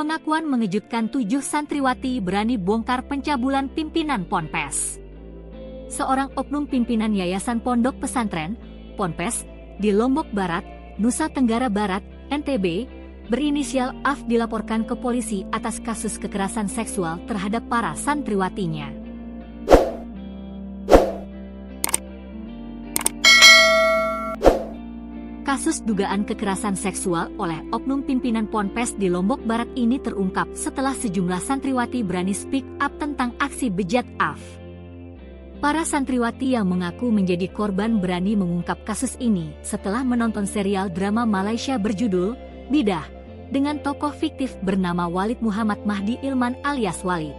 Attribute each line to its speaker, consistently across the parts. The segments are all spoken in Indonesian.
Speaker 1: Pengakuan mengejutkan 7 santriwati berani bongkar pencabulan pimpinan Ponpes. Seorang oknum pimpinan Yayasan Pondok Pesantren, Ponpes, di Lombok Barat, Nusa Tenggara Barat, NTB, berinisial AF dilaporkan ke polisi atas kasus kekerasan seksual terhadap para santriwatinya. Kasus dugaan kekerasan seksual oleh oknum pimpinan Ponpes di Lombok Barat ini terungkap setelah sejumlah santriwati berani speak up tentang aksi bejat AF. Para santriwati yang mengaku menjadi korban berani mengungkap kasus ini setelah menonton serial drama Malaysia berjudul Bidah dengan tokoh fiktif bernama Walid Muhammad Mahdi Ilman alias Walid.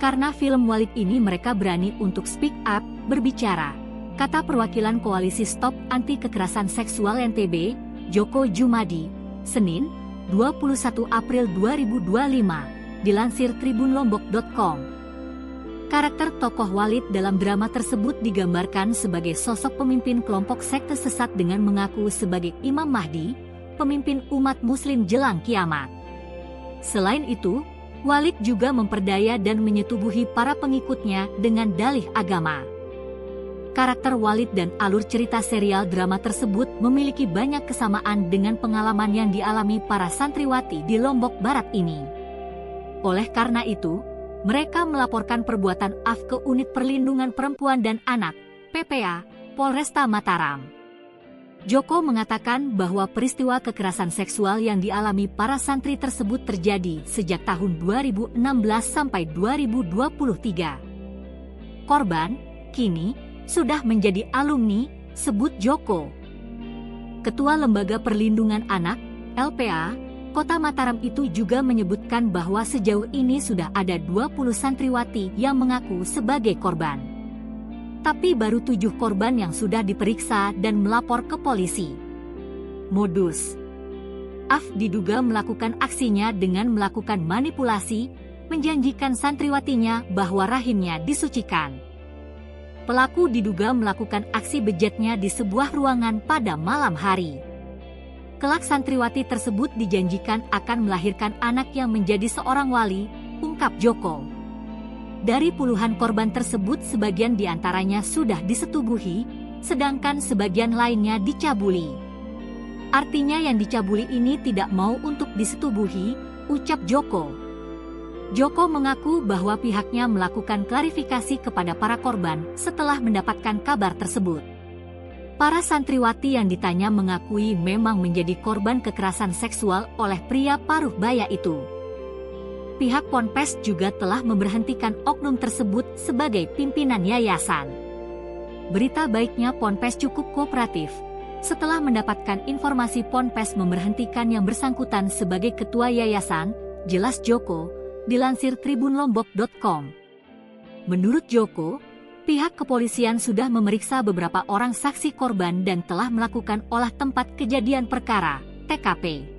Speaker 1: Karena film Walid ini mereka berani untuk speak up, berbicara, kata perwakilan Koalisi Stop Anti Kekerasan Seksual NTB, Joko Jumadi, Senin, 21 April 2025, dilansir tribunlombok.com. Karakter tokoh Walid dalam drama tersebut digambarkan sebagai sosok pemimpin kelompok sekte sesat dengan mengaku sebagai Imam Mahdi, pemimpin umat muslim jelang kiamat. Selain itu, Walid juga memperdaya dan menyetubuhi para pengikutnya dengan dalih agama. Karakter Walid dan alur cerita serial drama tersebut memiliki banyak kesamaan dengan pengalaman yang dialami para santriwati di Lombok Barat ini. Oleh karena itu, mereka melaporkan perbuatan AF ke Unit Perlindungan Perempuan dan Anak, PPA, Polresta Mataram. Joko mengatakan bahwa peristiwa kekerasan seksual yang dialami para santri tersebut terjadi sejak tahun 2016 sampai 2023. Korban, kini, sudah menjadi alumni, sebut Joko. Ketua Lembaga Perlindungan Anak, LPA, Kota Mataram itu juga menyebutkan bahwa sejauh ini sudah ada 20 santriwati yang mengaku sebagai korban. Tapi baru 7 korban yang sudah diperiksa dan melapor ke polisi. Modus AF diduga melakukan aksinya dengan melakukan manipulasi, menjanjikan santriwatinya bahwa rahimnya disucikan. Pelaku diduga melakukan aksi bejatnya di sebuah ruangan pada malam hari. Kelak santriwati tersebut dijanjikan akan melahirkan anak yang menjadi seorang wali, ungkap Joko. Dari puluhan korban tersebut sebagian diantaranya sudah disetubuhi, sedangkan sebagian lainnya dicabuli. Artinya yang dicabuli ini tidak mau untuk disetubuhi, ucap Joko. Joko mengaku bahwa pihaknya melakukan klarifikasi kepada para korban setelah mendapatkan kabar tersebut. Para santriwati yang ditanya mengakui memang menjadi korban kekerasan seksual oleh pria paruh baya itu. Pihak Ponpes juga telah memberhentikan oknum tersebut sebagai pimpinan yayasan. Berita baiknya Ponpes cukup kooperatif. Setelah mendapatkan informasi Ponpes memberhentikan yang bersangkutan sebagai ketua yayasan, jelas Joko, dilansir tribunlombok.com. Menurut Joko, pihak kepolisian sudah memeriksa beberapa orang saksi korban dan telah melakukan olah tempat kejadian perkara, TKP.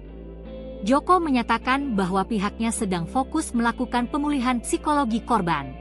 Speaker 1: Joko menyatakan bahwa pihaknya sedang fokus melakukan pemulihan psikologi korban.